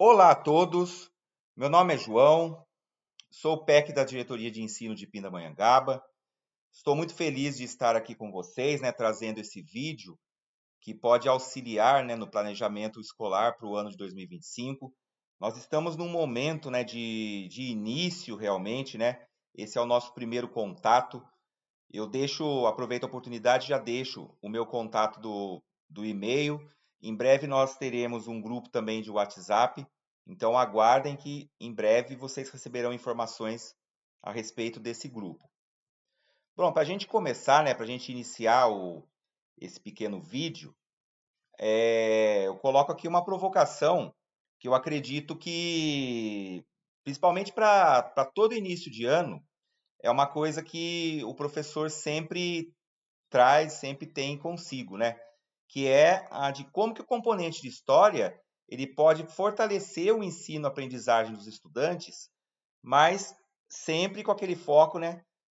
Olá a todos, meu nome é João, sou o PEC da Diretoria de Ensino de Pindamonhangaba. Estou muito feliz de estar aqui com vocês, trazendo esse vídeo que pode auxiliar, no planejamento escolar para o ano de 2025. Nós estamos num momento, de início realmente, Esse é o nosso primeiro contato. Aproveito a oportunidade e já deixo o meu contato do e-mail. Em breve nós teremos um grupo também de WhatsApp, então aguardem que em breve vocês receberão informações a respeito desse grupo. Bom, para a gente começar, para a gente iniciar esse pequeno vídeo, eu coloco aqui uma provocação que eu acredito que, principalmente para todo início de ano, é uma coisa que o professor sempre traz, sempre tem consigo, Que é a de como que o componente de história ele pode fortalecer o ensino-aprendizagem dos estudantes, mas sempre com aquele foco,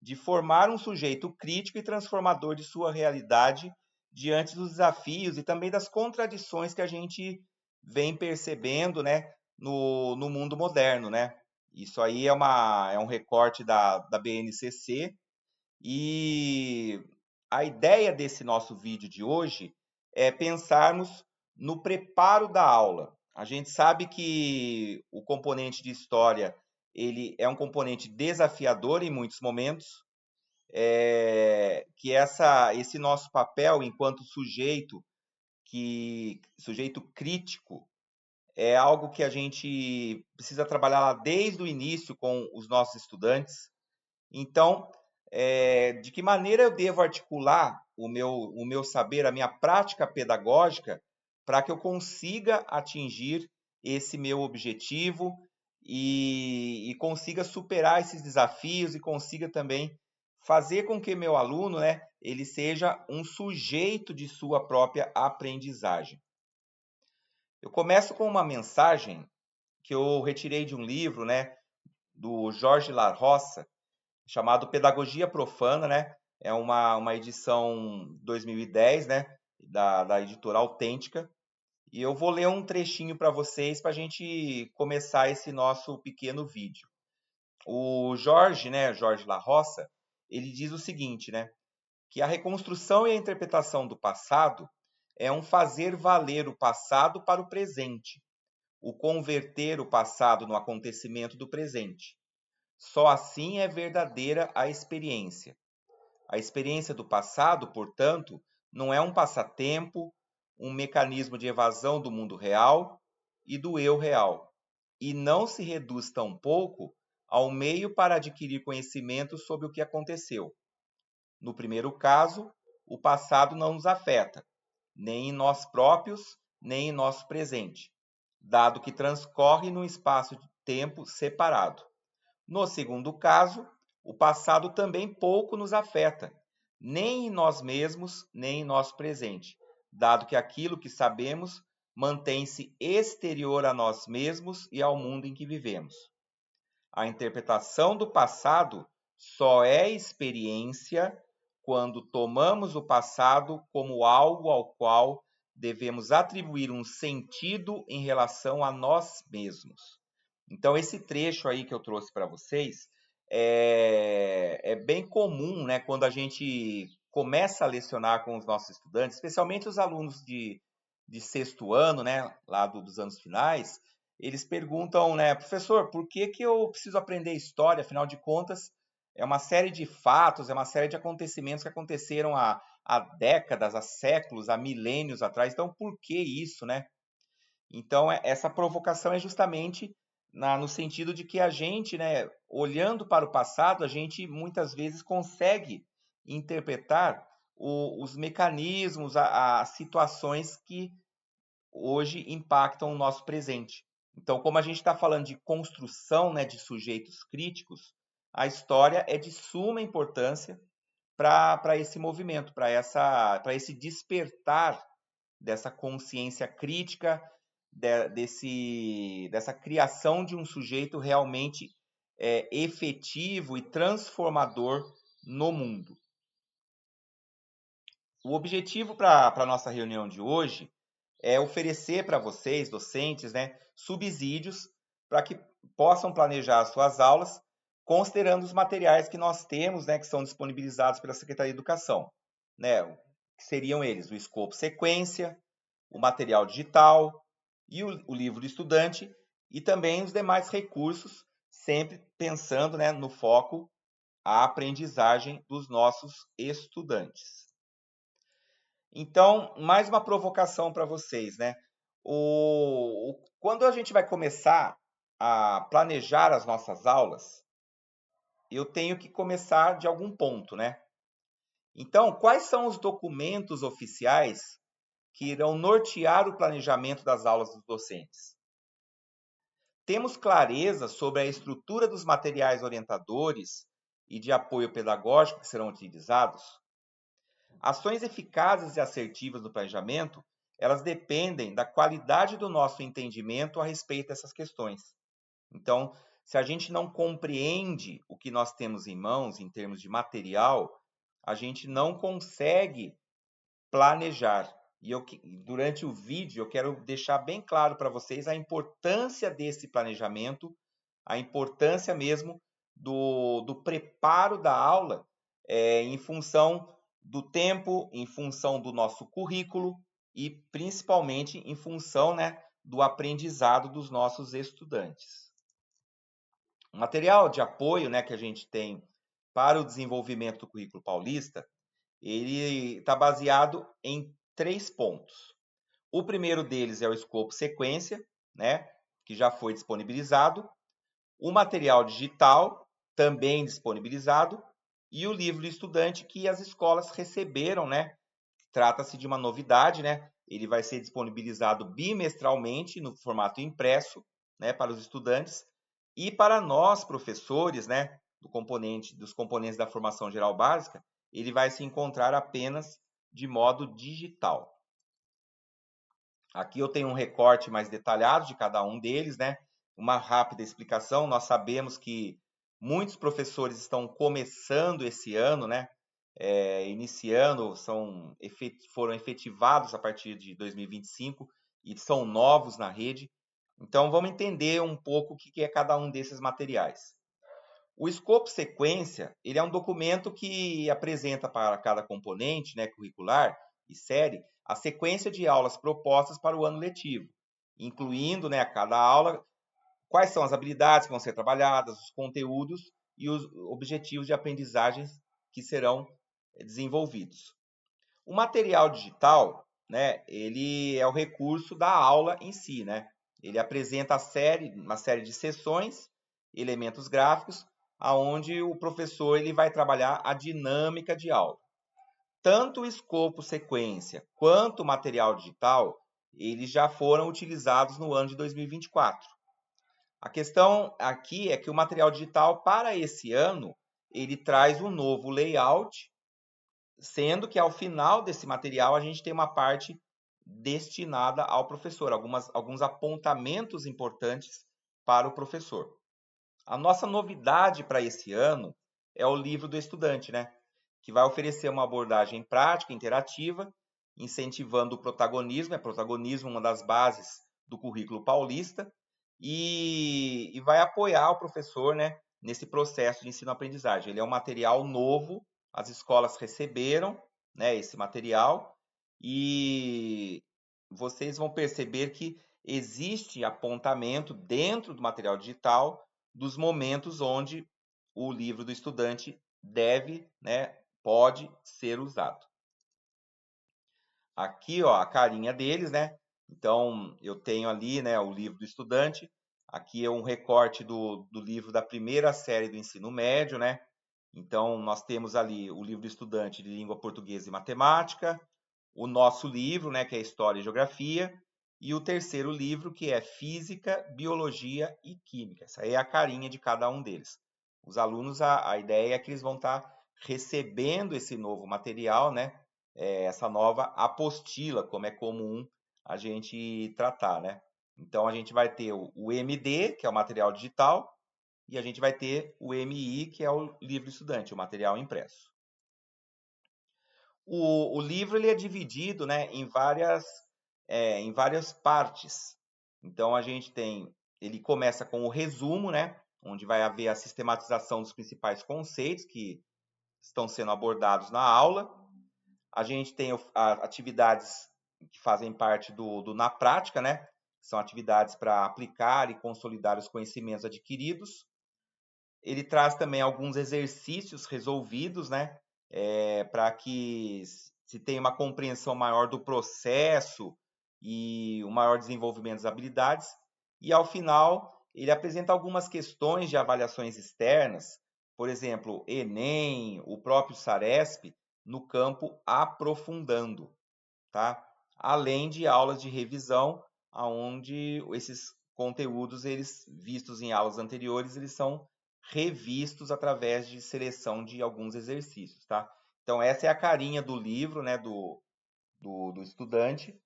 de formar um sujeito crítico e transformador de sua realidade diante dos desafios e também das contradições que a gente vem percebendo, no mundo moderno, Isso aí é um recorte da BNCC e a ideia desse nosso vídeo de hoje é pensarmos no preparo da aula. A gente sabe que o componente de história ele é um componente desafiador em muitos momentos, que esse nosso papel enquanto sujeito crítico é algo que a gente precisa trabalhar lá desde o início com os nossos estudantes. Então, de que maneira eu devo articular o meu saber, a minha prática pedagógica, para que eu consiga atingir esse meu objetivo e consiga superar esses desafios e consiga também fazer com que meu aluno, ele seja um sujeito de sua própria aprendizagem. Eu começo com uma mensagem que eu retirei de um livro, do Jorge La Roça, chamado Pedagogia Profana, É uma edição 2010, da editora Autêntica. E eu vou ler um trechinho para vocês para a gente começar esse nosso pequeno vídeo. O Jorge, Jorge La Roça, ele diz o seguinte, que a reconstrução e a interpretação do passado é um fazer valer o passado para o presente, o converter o passado no acontecimento do presente. Só assim é verdadeira a experiência. A experiência do passado, portanto, não é um passatempo, um mecanismo de evasão do mundo real e do eu real, e não se reduz tampouco ao meio para adquirir conhecimento sobre o que aconteceu. No primeiro caso, o passado não nos afeta, nem em nós próprios, nem em nosso presente, dado que transcorre num espaço de tempo separado. No segundo caso, o passado também pouco nos afeta, nem em nós mesmos, nem em nosso presente, dado que aquilo que sabemos mantém-se exterior a nós mesmos e ao mundo em que vivemos. A interpretação do passado só é experiência quando tomamos o passado como algo ao qual devemos atribuir um sentido em relação a nós mesmos. Então, esse trecho aí que eu trouxe para vocês é bem comum, quando a gente começa a lecionar com os nossos estudantes, especialmente os alunos de sexto ano, lá dos anos finais, eles perguntam, professor, por que eu preciso aprender história? Afinal de contas, é uma série de fatos, é uma série de acontecimentos que aconteceram há décadas, há séculos, há milênios atrás. Então, por que isso, Então, essa provocação é justamente no sentido de que a gente, olhando para o passado, a gente muitas vezes consegue interpretar os mecanismos, as situações que hoje impactam o nosso presente. Então, como a gente está falando de construção, de sujeitos críticos, a história é de suma importância para esse movimento, para esse despertar dessa consciência crítica, dessa criação de um sujeito realmente efetivo e transformador no mundo. O objetivo para a nossa reunião de hoje é oferecer para vocês, docentes, né, subsídios para que possam planejar as suas aulas, considerando os materiais que nós temos, né, que são disponibilizados pela Secretaria de Educação, né, que seriam eles o escopo sequência, o material digital e o livro do estudante e também os demais recursos, sempre pensando, né, no foco a aprendizagem dos nossos estudantes. Então, mais uma provocação para vocês, né? Quando a gente vai começar a planejar as nossas aulas, eu tenho que começar de algum ponto, né? Então, quais são os documentos oficiais que irão nortear o planejamento das aulas dos docentes? Temos clareza sobre a estrutura dos materiais orientadores e de apoio pedagógico que serão utilizados? Ações eficazes e assertivas do planejamento, elas dependem da qualidade do nosso entendimento a respeito dessas questões. Então, se a gente não compreende o que nós temos em mãos em termos de material, a gente não consegue planejar. E durante o vídeo eu quero deixar bem claro para vocês a importância desse planejamento, a importância mesmo do preparo da aula em função do tempo, em função do nosso currículo e principalmente em função, né, do aprendizado dos nossos estudantes. O material de apoio, né, que a gente tem para o desenvolvimento do currículo paulista, ele está baseado em 3 pontos. O primeiro deles é o escopo sequência, né, que já foi disponibilizado, o material digital, também disponibilizado, e o livro do estudante que as escolas receberam, né? Trata-se de uma novidade, né? Ele vai ser disponibilizado bimestralmente no formato impresso, né, para os estudantes e para nós professores, né, dos componentes da formação geral básica, ele vai se encontrar apenas de modo digital. Aqui eu tenho um recorte mais detalhado de cada um deles, né? Uma rápida explicação. Nós sabemos que muitos professores estão começando esse ano, né? Iniciando, foram efetivados a partir de 2025 e são novos na rede. Então, vamos entender um pouco o que é cada um desses materiais. O escopo sequência, ele é um documento que apresenta para cada componente, né, curricular e série, a sequência de aulas propostas para o ano letivo, incluindo, né, a cada aula quais são as habilidades que vão ser trabalhadas, os conteúdos e os objetivos de aprendizagens que serão desenvolvidos. O material digital, né, ele é o recurso da aula em si, né? Ele apresenta uma série de sessões, elementos gráficos, aonde o professor ele vai trabalhar a dinâmica de aula. Tanto o escopo sequência quanto o material digital, eles já foram utilizados no ano de 2024. A questão aqui é que o material digital para esse ano, ele traz um novo layout, sendo que ao final desse material a gente tem uma parte destinada ao professor, alguns apontamentos importantes para o professor. A nossa novidade para esse ano é o livro do estudante, né? Que vai oferecer uma abordagem prática, interativa, incentivando o protagonismo. Protagonismo uma das bases do currículo paulista e vai apoiar o professor, né, nesse processo de ensino-aprendizagem. Ele é um material novo, as escolas receberam, né, esse material e vocês vão perceber que existe apontamento dentro do material digital dos momentos onde o livro do estudante deve, né, pode ser usado. Aqui, ó, a carinha deles, né? Então, eu tenho ali, né, o livro do estudante. Aqui é um recorte do livro da primeira série do ensino médio, né? Então, nós temos ali o livro do estudante de língua portuguesa e matemática, o nosso livro, né, que é História e Geografia, e o terceiro livro, que é Física, Biologia e Química. Essa aí é a carinha de cada um deles. Os alunos, a ideia é que eles vão estar recebendo esse novo material, né? Essa nova apostila, como é comum a gente tratar, né? Então, a gente vai ter o MD, que é o material digital, e a gente vai ter o MI, que é o livro estudante, o material impresso. O livro ele é dividido, né, em várias em várias partes. Então ele começa com o resumo, né? Onde vai haver a sistematização dos principais conceitos que estão sendo abordados na aula. A gente tem atividades que fazem parte do na prática, né? São atividades para aplicar e consolidar os conhecimentos adquiridos. Ele traz também alguns exercícios resolvidos, né? Para que se tenha uma compreensão maior do processo e um maior desenvolvimento das habilidades. E ao final, ele apresenta algumas questões de avaliações externas, por exemplo, Enem, o próprio Saresp, no campo aprofundando, tá? Além de aulas de revisão, onde esses conteúdos, eles vistos em aulas anteriores, eles são revistos através de seleção de alguns exercícios, tá? Então essa é a carinha do livro, né, do estudante.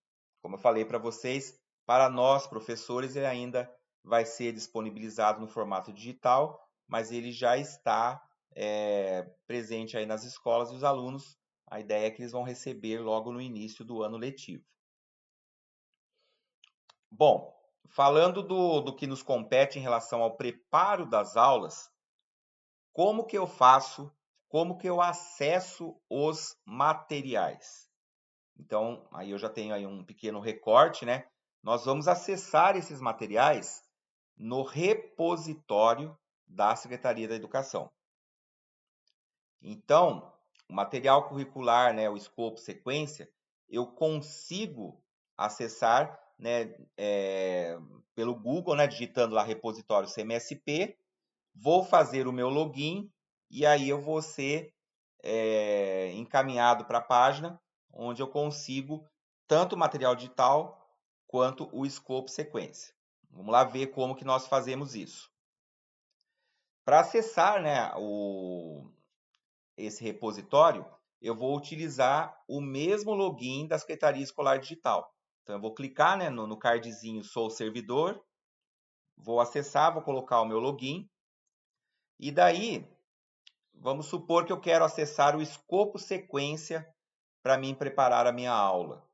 Como eu falei para vocês, para nós professores ele ainda vai ser disponibilizado no formato digital, mas ele já está presente aí nas escolas e os alunos, a ideia é que eles vão receber logo no início do ano letivo. Bom, falando do que nos compete em relação ao preparo das aulas, como que eu faço, como que eu acesso os materiais? Então, aí eu já tenho aí um pequeno recorte, né? Nós vamos acessar esses materiais no repositório da Secretaria da Educação. Então, o material curricular, né, o escopo sequência, eu consigo acessar, né, pelo Google, né, digitando lá repositório CMSP, vou fazer o meu login e aí eu vou ser encaminhado para a página onde eu consigo tanto o material digital quanto o escopo sequência. Vamos lá ver como que nós fazemos isso. Para acessar, né, esse repositório, eu vou utilizar o mesmo login da Secretaria Escolar Digital. Então, eu vou clicar, né, no cardzinho Sou Servidor, vou acessar, vou colocar o meu login, e daí, vamos supor que eu quero acessar o escopo sequência para mim preparar a minha aula.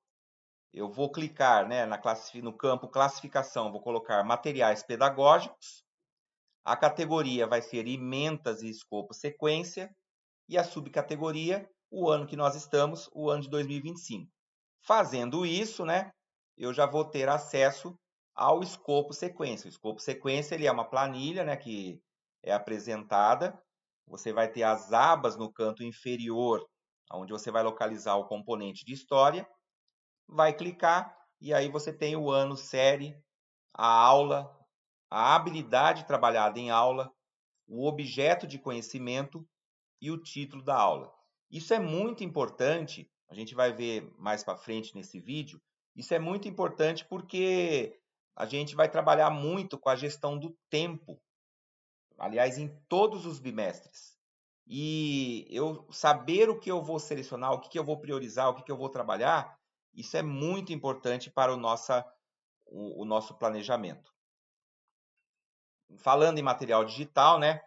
Eu vou clicar, né, no campo classificação, vou colocar materiais pedagógicos, a categoria vai ser ementas e escopo sequência, e a subcategoria, o ano que nós estamos, o ano de 2025. Fazendo isso, né, eu já vou ter acesso ao escopo sequência. O escopo sequência ele é uma planilha, né, que é apresentada. Você vai ter as abas no canto inferior, onde você vai localizar o componente de história. Vai clicar e aí você tem o ano, série, a aula, a habilidade trabalhada em aula, o objeto de conhecimento e o título da aula. Isso é muito importante, a gente vai ver mais para frente nesse vídeo. Isso é muito importante porque a gente vai trabalhar muito com a gestão do tempo, aliás, em todos os bimestres. E eu saber o que eu vou selecionar, o que eu vou priorizar, o que eu vou trabalhar, isso é muito importante para o nosso planejamento. Falando em material digital, né?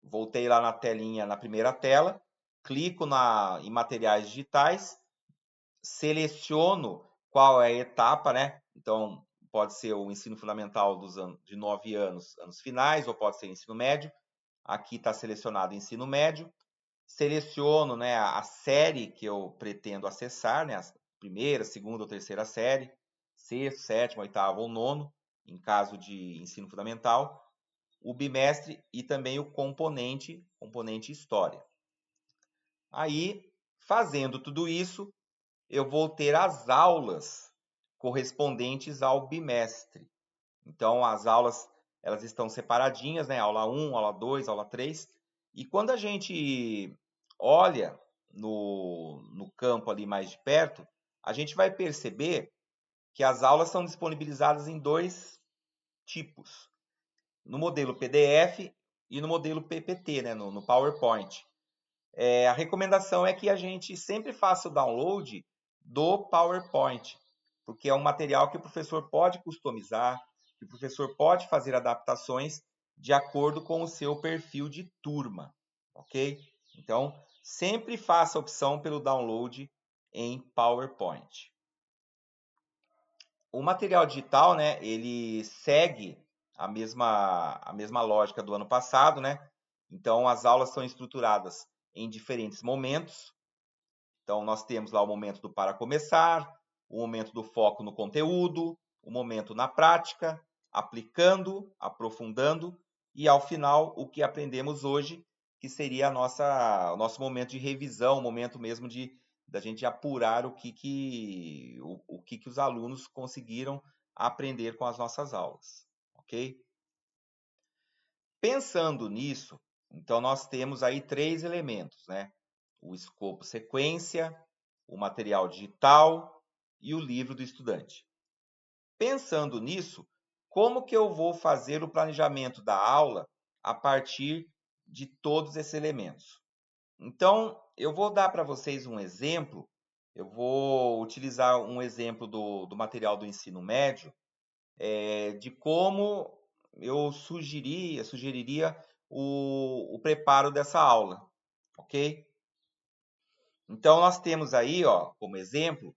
Voltei lá na telinha, na primeira tela, clico em materiais digitais, seleciono qual é a etapa, né? Então, pode ser o ensino fundamental de 9 anos, anos finais, ou pode ser ensino médio. Aqui está selecionado ensino médio. Seleciono, né, a série que eu pretendo acessar, né? A primeira, segunda ou terceira série, sexto, sétimo, oitavo ou nono, em caso de ensino fundamental, o bimestre e também o componente história. Aí, fazendo tudo isso, eu vou ter as aulas correspondentes ao bimestre. Então, as aulas elas estão separadinhas, né? Aula 1, aula 2, aula 3. E quando a gente olha no campo ali mais de perto, a gente vai perceber que as aulas são disponibilizadas em dois tipos. No modelo PDF e no modelo PPT, né? no PowerPoint. A recomendação é que a gente sempre faça o download do PowerPoint, porque é um material que o professor pode customizar, que o professor pode fazer adaptações de acordo com o seu perfil de turma, ok? Então, sempre faça a opção pelo download em PowerPoint. O material digital, né, ele segue a mesma lógica do ano passado, né? Então, as aulas são estruturadas em diferentes momentos. Então, nós temos lá o momento do para começar, o momento do foco no conteúdo, o momento na prática, aplicando, aprofundando e, ao final, o que aprendemos hoje, que seria o nosso momento de revisão, o momento mesmo de da gente apurar o que os alunos conseguiram aprender com as nossas aulas, ok? Pensando nisso, então nós temos aí três elementos, né? O escopo sequência, o material digital e o livro do estudante. Pensando nisso, como que eu vou fazer o planejamento da aula a partir de todos esses elementos? Então, eu vou dar para vocês um exemplo, eu vou utilizar um exemplo do material do ensino médio, de como eu sugeriria o preparo dessa aula, ok? Então, nós temos aí, ó, como exemplo,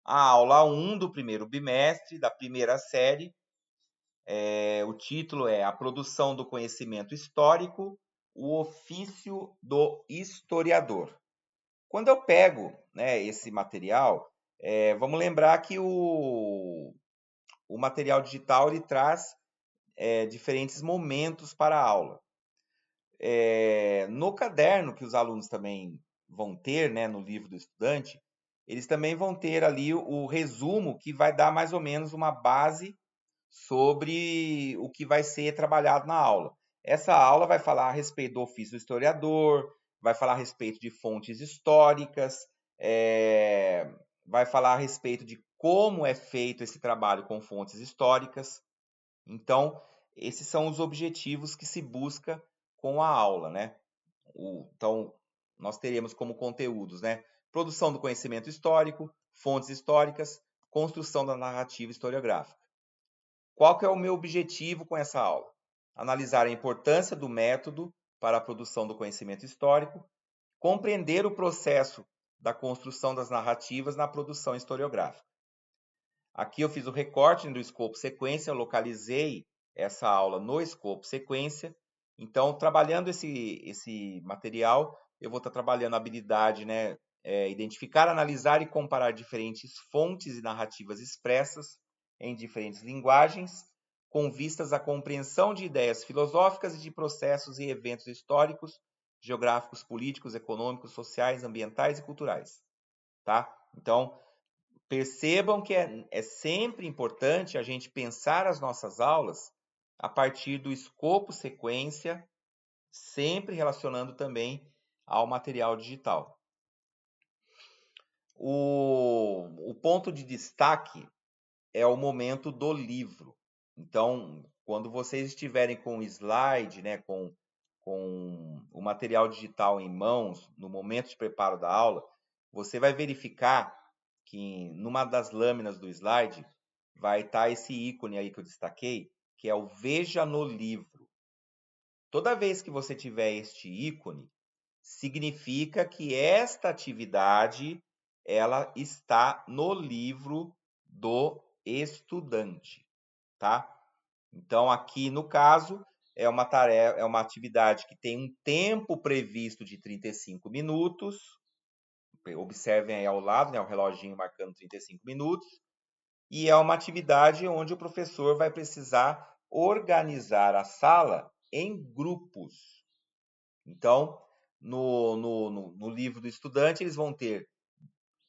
a aula 1 do primeiro bimestre, da primeira série. O título é A Produção do Conhecimento Histórico, o ofício do historiador. Quando eu pego, né, esse material, vamos lembrar que o material digital ele traz diferentes momentos para a aula. No caderno que os alunos também vão ter, né, no livro do estudante, eles também vão ter ali o resumo que vai dar mais ou menos uma base sobre o que vai ser trabalhado na aula. Essa aula vai falar a respeito do ofício do historiador, vai falar a respeito de fontes históricas, vai falar a respeito de como é feito esse trabalho com fontes históricas. Então, esses são os objetivos que se busca com a aula, né? Então, nós teremos como conteúdos, né? Produção do conhecimento histórico, fontes históricas, construção da narrativa historiográfica. Qual que é o meu objetivo com essa aula? Analisar a importância do método para a produção do conhecimento histórico, compreender o processo da construção das narrativas na produção historiográfica. Aqui eu fiz o recorte do escopo sequência, eu localizei essa aula no escopo sequência. Então, trabalhando esse material, eu vou estar trabalhando a habilidade, né, identificar, analisar e comparar diferentes fontes e narrativas expressas em diferentes linguagens, com vistas à compreensão de ideias filosóficas e de processos e eventos históricos, geográficos, políticos, econômicos, sociais, ambientais e culturais. Tá? Então, percebam que é sempre importante a gente pensar as nossas aulas a partir do escopo sequência, sempre relacionando também ao material digital. O ponto de destaque é o momento do livro. Então, quando vocês estiverem com o slide, né, com o material digital em mãos, no momento de preparo da aula, você vai verificar que numa das lâminas do slide vai estar esse ícone aí que eu destaquei, que é o Veja no Livro. Toda vez que você tiver este ícone, significa que esta atividade ela está no livro do estudante, tá? Então aqui no caso é uma tarefa, é uma atividade que tem um tempo previsto de 35 minutos. Observem aí ao lado, né, o reloginho marcando 35 minutos. E é uma atividade onde o professor vai precisar organizar a sala em grupos. Então, no livro do estudante, eles vão ter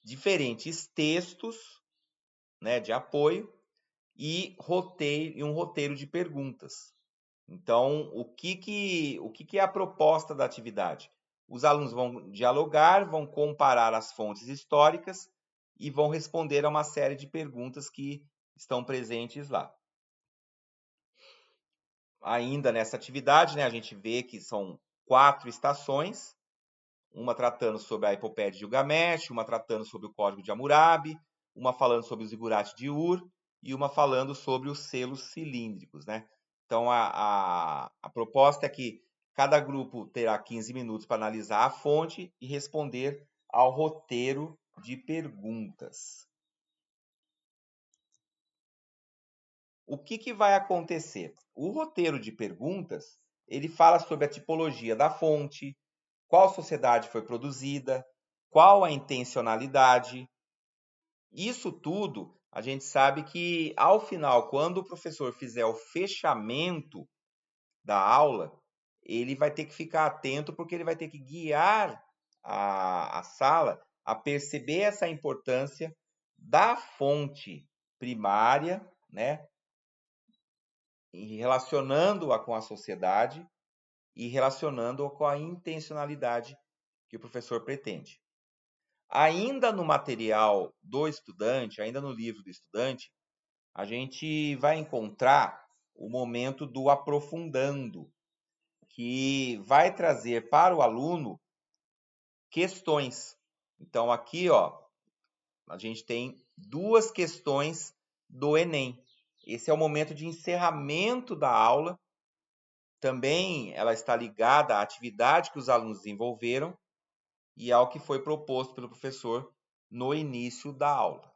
diferentes textos, né, de apoio e um roteiro de perguntas. Então, o que é a proposta da atividade? Os alunos vão dialogar, vão comparar as fontes históricas e vão responder a uma série de perguntas que estão presentes lá. Ainda nessa atividade, né, a gente vê que são 4 estações, uma tratando sobre a epopeia de Gilgamesh, uma tratando sobre o Código de Hammurabi, uma falando sobre os zigurates de Ur e uma falando sobre os selos cilíndricos, né? Então, a proposta é que cada grupo terá 15 minutos para analisar a fonte e responder ao roteiro de perguntas. o que vai acontecer? O roteiro de perguntas, ele fala sobre a tipologia da fonte, qual sociedade foi produzida, qual a intencionalidade. Isso tudo, a gente sabe que ao final, quando o professor fizer o fechamento da aula, ele vai ter que ficar atento porque ele vai ter que guiar a sala a perceber essa importância da fonte primária, né? E relacionando-a com a sociedade e relacionando-a com a intencionalidade que o professor pretende. Ainda no material do estudante, ainda no livro do estudante, a gente vai encontrar o momento do aprofundando, que vai trazer para o aluno questões. Então, aqui, ó, a gente tem duas questões do Enem. Esse é o momento de encerramento da aula. Também ela está ligada à atividade que os alunos desenvolveram e ao que foi proposto pelo professor no início da aula.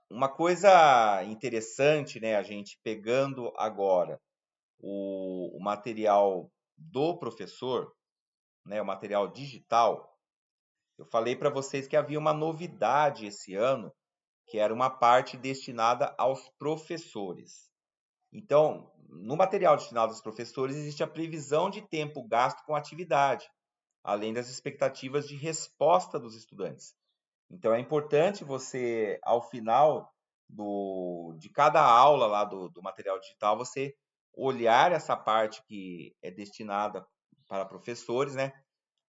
Uma coisa interessante, né, a gente pegando agora o material do professor, né, o material digital, eu falei para vocês que havia uma novidade esse ano, que era uma parte destinada aos professores. Então, no material destinado aos professores, existe a previsão de tempo gasto com atividade, além das expectativas de resposta dos estudantes. Então, é importante você, ao final de cada aula lá do material digital, você olhar essa parte que é destinada para professores, né?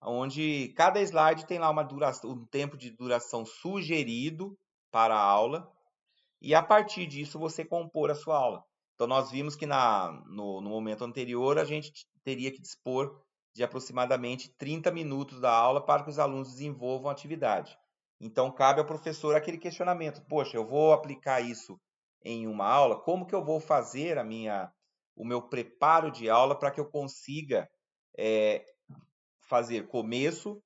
Onde cada slide tem lá um tempo de duração sugerido para a aula, e a partir disso você compor a sua aula. Então, nós vimos que no momento anterior a gente teria que dispor de aproximadamente 30 minutos da aula para que os alunos desenvolvam a atividade. Então, cabe ao professor aquele questionamento: poxa, eu vou aplicar isso em uma aula, como que eu vou fazer o meu preparo de aula para que eu consiga fazer começo,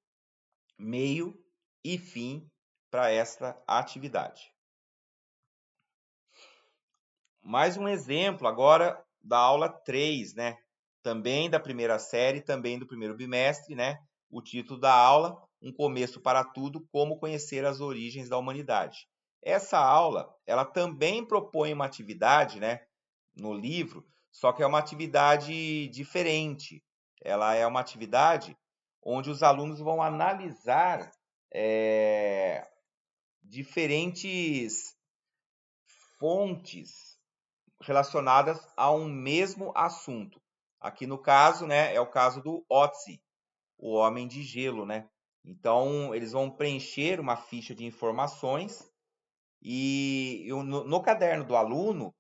meio e fim para esta atividade? Mais um exemplo agora da aula 3, né? Também da primeira série, também do primeiro bimestre, né? O título da aula, Um Começo para Tudo, Como Conhecer as Origens da Humanidade. Essa aula, ela também propõe uma atividade, né? No livro, só que é uma atividade diferente. Ela é uma atividade onde os alunos vão analisar diferentes fontes relacionadas a um mesmo assunto. Aqui no caso, né, é o caso do Otzi, o homem de gelo, né? Então, eles vão preencher uma ficha de informações e no caderno do aluno,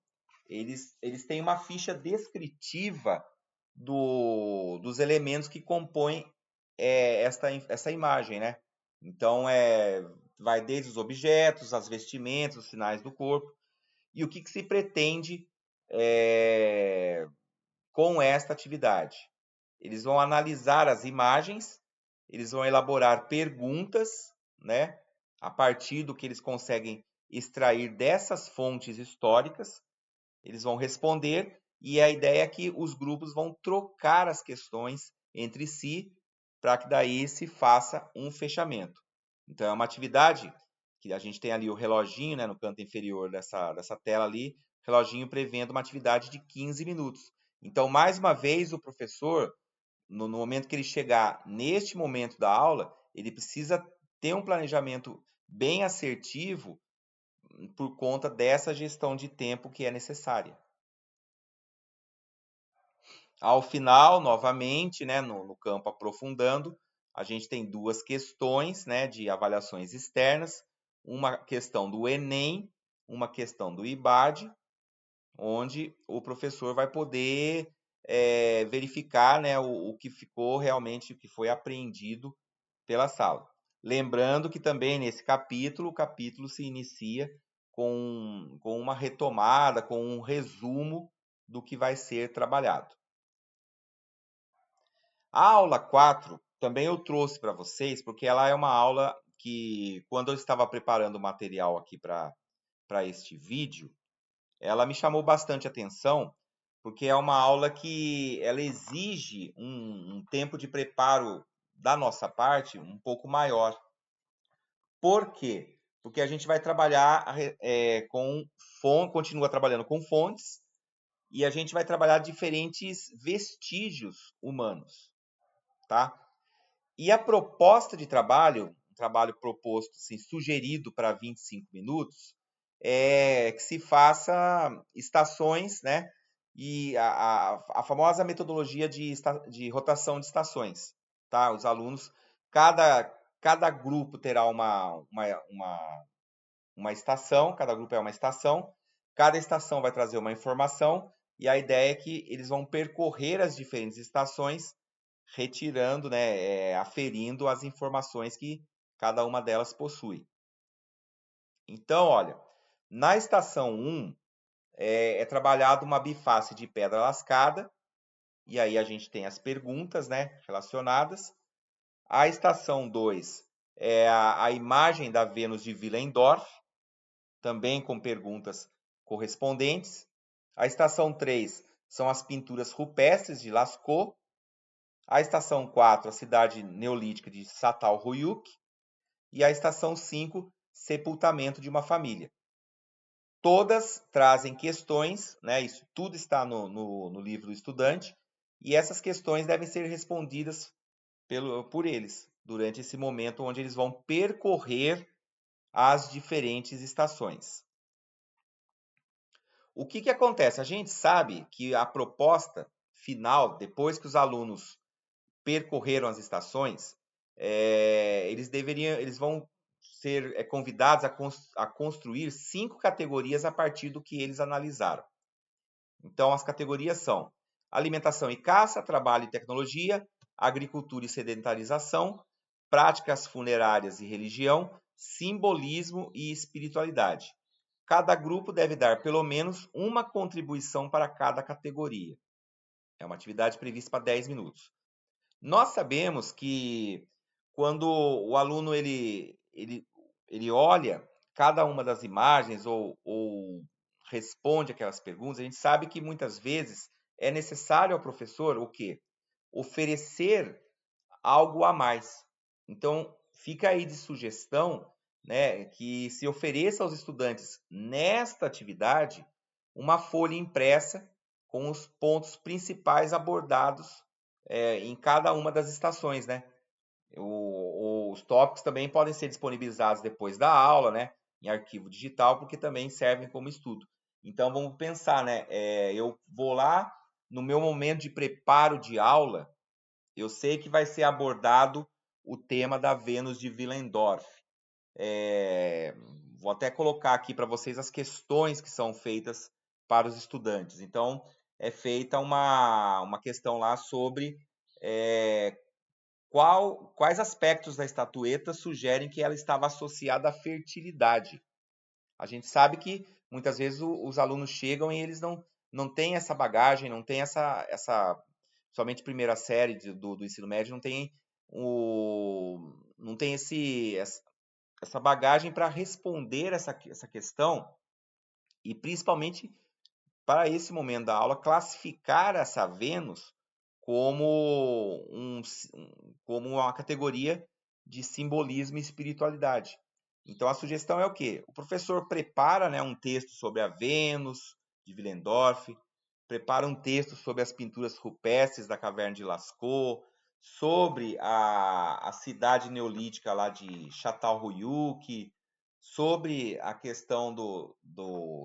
eles têm uma ficha descritiva dos elementos que compõem essa imagem, né? Então, vai desde os objetos, as vestimentas, os sinais do corpo, e o que se pretende com esta atividade. Eles vão analisar as imagens, eles vão elaborar perguntas, né, a partir do que eles conseguem extrair dessas fontes históricas, eles vão responder e a ideia é que os grupos vão trocar as questões entre si para que daí se faça um fechamento. Então é uma atividade que a gente tem ali o reloginho, né, no canto inferior dessa tela ali, reloginho prevendo uma atividade de 15 minutos. Então, mais uma vez, o professor, no momento que ele chegar neste momento da aula, ele precisa ter um planejamento bem assertivo por conta dessa gestão de tempo que é necessária. Ao final, novamente, né, no campo aprofundando, a gente tem duas questões, né, de avaliações externas, uma questão do Enem, uma questão do IBAD, onde o professor vai poder verificar, né, o que ficou realmente, o que foi apreendido pela sala. Lembrando que também nesse capítulo, o capítulo se inicia com uma retomada, com um resumo do que vai ser trabalhado. A aula 4 também eu trouxe para vocês, porque ela é uma aula que, quando eu estava preparando o material aqui para para este vídeo, ela me chamou bastante atenção, porque é uma aula que ela exige um tempo de preparo da nossa parte um pouco maior. Por quê? Porque a gente vai trabalhar continua trabalhando com fontes, e a gente vai trabalhar diferentes vestígios humanos, tá? E a proposta de trabalho, um trabalho proposto, assim, sugerido para 25 minutos, é que se faça estações, né? E a famosa metodologia de rotação de estações, tá? Os alunos, cada grupo terá uma estação, cada grupo é uma estação, cada estação vai trazer uma informação, e a ideia é que eles vão percorrer as diferentes estações, retirando, né, aferindo as informações que cada uma delas possui. Então, olha, na estação 1 é trabalhado uma biface de pedra lascada, e aí a gente tem as perguntas, né, relacionadas. A estação 2 é a imagem da Vênus de Willendorf, também com perguntas correspondentes. A estação 3 são as pinturas rupestres de Lascaux. A estação 4, a cidade neolítica de Çatalhöyük. E a estação 5, sepultamento de uma família. Todas trazem questões, né? Isso tudo está no livro do estudante, e essas questões devem ser respondidas por eles durante esse momento onde eles vão percorrer as diferentes estações. O que acontece? A gente sabe que a proposta final, depois que os alunos percorreram as estações, eles vão ser convidados a construir 5 categorias a partir do que eles analisaram. Então, as categorias são alimentação e caça, trabalho e tecnologia, agricultura e sedentarização, práticas funerárias e religião, simbolismo e espiritualidade. Cada grupo deve dar pelo menos uma contribuição para cada categoria. É uma atividade prevista para 10 minutos. Nós sabemos que quando o aluno ele olha cada uma das imagens ou responde aquelas perguntas, a gente sabe que muitas vezes é necessário ao professor o quê? Oferecer algo a mais. Então, fica aí de sugestão, né, que se ofereça aos estudantes nesta atividade uma folha impressa com os pontos principais abordados em cada uma das estações, né? Os tópicos também podem ser disponibilizados depois da aula, né, em arquivo digital, porque também servem como estudo. Então, vamos pensar, né? Eu vou lá no meu momento de preparo de aula, eu sei que vai ser abordado o tema da Vênus de Willendorf. Vou até colocar aqui para vocês as questões que são feitas para os estudantes. Então, é feita uma questão lá sobre quais aspectos da estatueta sugerem que ela estava associada à fertilidade. A gente sabe que muitas vezes os alunos chegam e eles não têm essa bagagem, não têm somente primeira série do ensino médio, não tem essa bagagem para responder essa questão, e principalmente para esse momento da aula classificar essa Vênus como como uma categoria de simbolismo e espiritualidade. Então a sugestão é o quê? O professor prepara, né, um texto sobre a Vênus de Willendorf, prepara um texto sobre as pinturas rupestres da caverna de Lascaux, sobre a cidade neolítica lá de Çatalhöyük, sobre a questão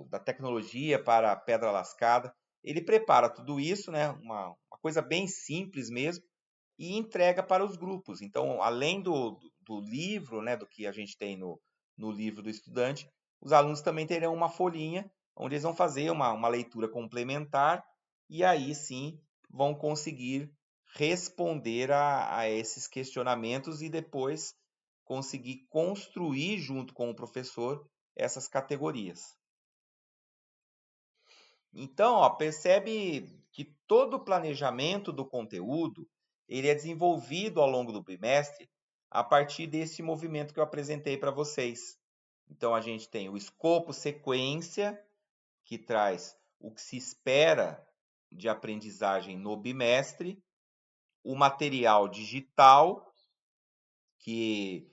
da tecnologia para a pedra lascada. Ele prepara tudo isso, né, uma coisa bem simples mesmo, e entrega para os grupos. Então, além do livro, né, do que a gente tem no livro do estudante, os alunos também terão uma folhinha onde eles vão fazer uma leitura complementar, e aí sim vão conseguir responder a esses questionamentos e depois conseguir construir junto com o professor essas categorias. Então, ó, percebe que todo o planejamento do conteúdo ele é desenvolvido ao longo do bimestre a partir desse movimento que eu apresentei para vocês. Então, a gente tem o escopo sequência, que traz o que se espera de aprendizagem no bimestre, o material digital, que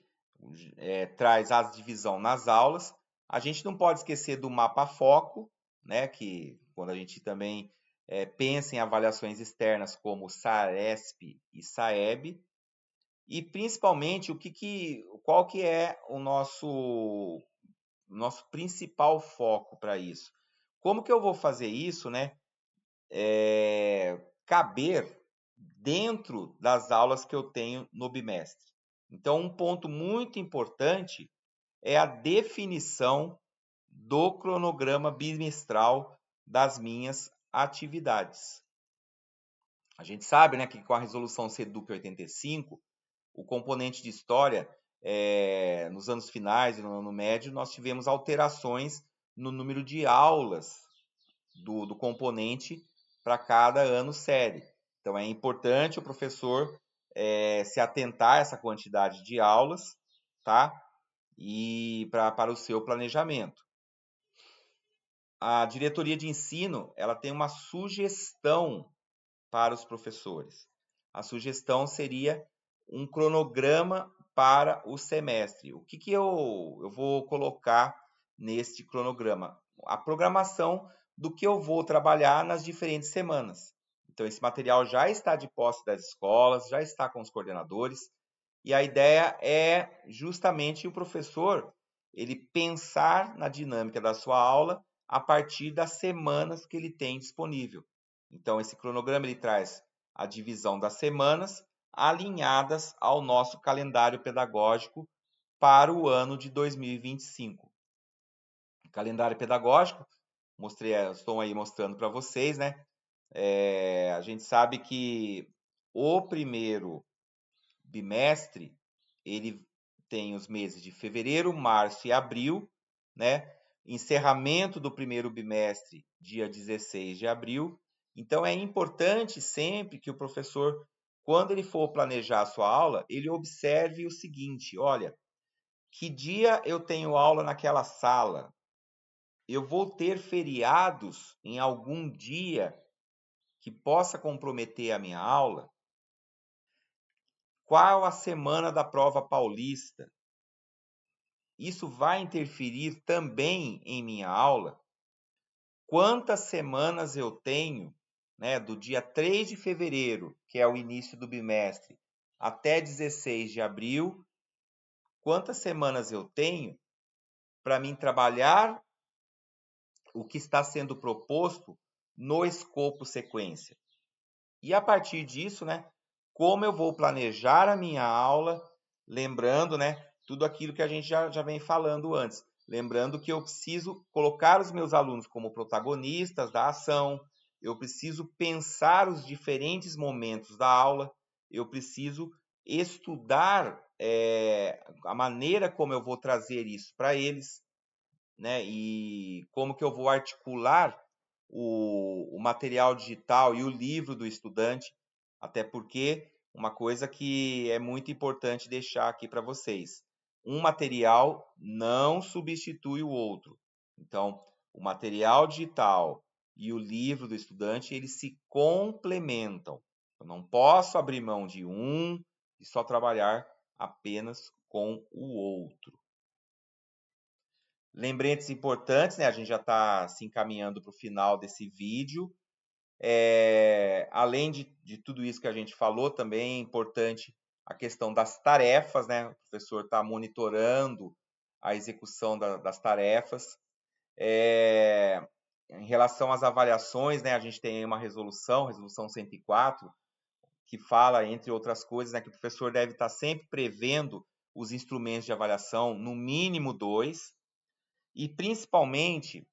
traz a divisão nas aulas. A gente não pode esquecer do mapa foco, né, que quando a gente também pensa em avaliações externas como SAESP e SAEB, e principalmente qual que é o nosso principal foco para isso. Como que eu vou fazer isso, né? Caber dentro das aulas que eu tenho no bimestre. Então, um ponto muito importante é a definição do cronograma bimestral das minhas atividades. A gente sabe, né, que com a resolução SEDUC 85, o componente de história, nos anos finais e no ano médio, nós tivemos alterações no número de aulas do componente para cada ano série. Então, é importante o professor se atentar a essa quantidade de aulas, tá? E para o seu planejamento. A diretoria de ensino, ela tem uma sugestão para os professores. A sugestão seria um cronograma para o semestre. O que eu vou colocar neste cronograma? A programação do que eu vou trabalhar nas diferentes semanas. Então, esse material já está de posse das escolas, já está com os coordenadores, e a ideia é justamente o professor ele pensar na dinâmica da sua aula a partir das semanas que ele tem disponível. Então, esse cronograma ele traz a divisão das semanas alinhadas ao nosso calendário pedagógico para o ano de 2025. O calendário pedagógico, estou aí mostrando para vocês, né? A gente sabe que o primeiro bimestre ele tem os meses de fevereiro, março e abril, né? Encerramento do primeiro bimestre, dia 16 de abril. Então, é importante sempre que o professor, quando ele for planejar a sua aula, ele observe o seguinte: olha, que dia eu tenho aula naquela sala? Eu vou ter feriados em algum dia que possa comprometer a minha aula? Qual a semana da prova paulista? Isso vai interferir também em minha aula? Quantas semanas eu tenho, né, do dia 3 de fevereiro, que é o início do bimestre, até 16 de abril, quantas semanas eu tenho para mim trabalhar o que está sendo proposto no escopo sequência? E a partir disso, né, como eu vou planejar a minha aula, lembrando, né, tudo aquilo que a gente já vem falando antes. Lembrando que eu preciso colocar os meus alunos como protagonistas da ação, eu preciso pensar os diferentes momentos da aula, eu preciso estudar a maneira como eu vou trazer isso para eles, né, e como que eu vou articular o material digital e o livro do estudante, até porque uma coisa que é muito importante deixar aqui para vocês: um material não substitui o outro. Então, o material digital e o livro do estudante, eles se complementam. Eu não posso abrir mão de um e só trabalhar apenas com o outro. Lembretes importantes, né? A gente já está se encaminhando para o final desse vídeo. Além de tudo isso que a gente falou, também é importante a questão das tarefas, né? O professor está monitorando a execução das tarefas. Em relação às avaliações, né? A gente tem uma resolução 104, que fala, entre outras coisas, né, que o professor deve estar sempre prevendo os instrumentos de avaliação, no mínimo 2, e principalmente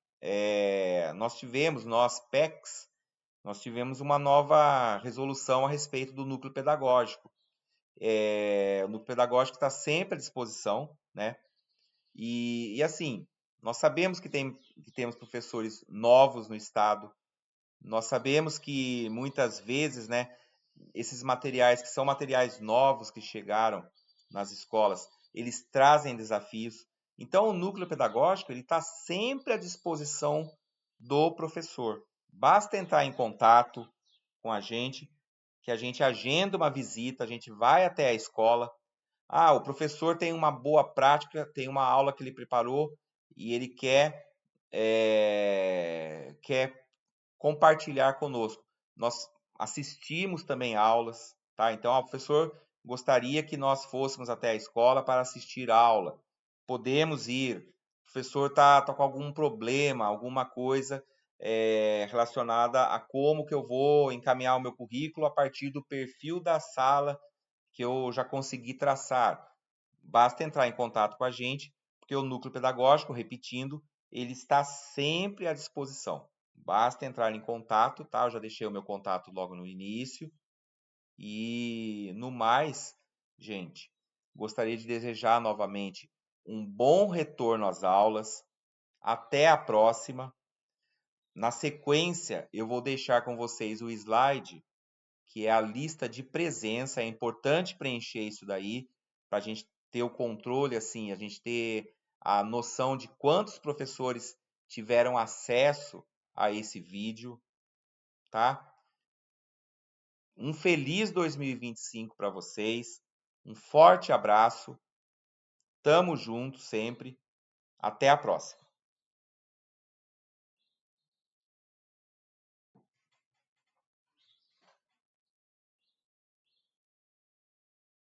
nós PECs, nós tivemos uma nova resolução a respeito do núcleo pedagógico. O núcleo pedagógico está sempre à disposição, né? E assim, nós sabemos que temos professores novos no estado, nós sabemos que muitas vezes, né, esses materiais que são materiais novos que chegaram nas escolas, eles trazem desafios. Então, o núcleo pedagógico ele está sempre à disposição do professor. Basta entrar em contato com a gente, que a gente agenda uma visita, a gente vai até a escola. Ah, o professor tem uma boa prática, tem uma aula que ele preparou e ele quer compartilhar conosco. Nós assistimos também aulas, tá? Então, o professor gostaria que nós fôssemos até a escola para assistir aula. Podemos ir. O professor está com algum problema, alguma coisa relacionada a como que eu vou encaminhar o meu currículo a partir do perfil da sala que eu já consegui traçar. Basta entrar em contato com a gente, porque o núcleo pedagógico, repetindo, ele está sempre à disposição. Basta entrar em contato, tá? Eu já deixei o meu contato logo no início. E no mais, gente, gostaria de desejar novamente um bom retorno às aulas. Até a próxima. Na sequência, eu vou deixar com vocês o slide, que é a lista de presença. É importante preencher isso daí para a gente ter o controle, assim, a gente ter a noção de quantos professores tiveram acesso a esse vídeo, tá? Um feliz 2025 para vocês. Um forte abraço. Tamo junto sempre. Até a próxima.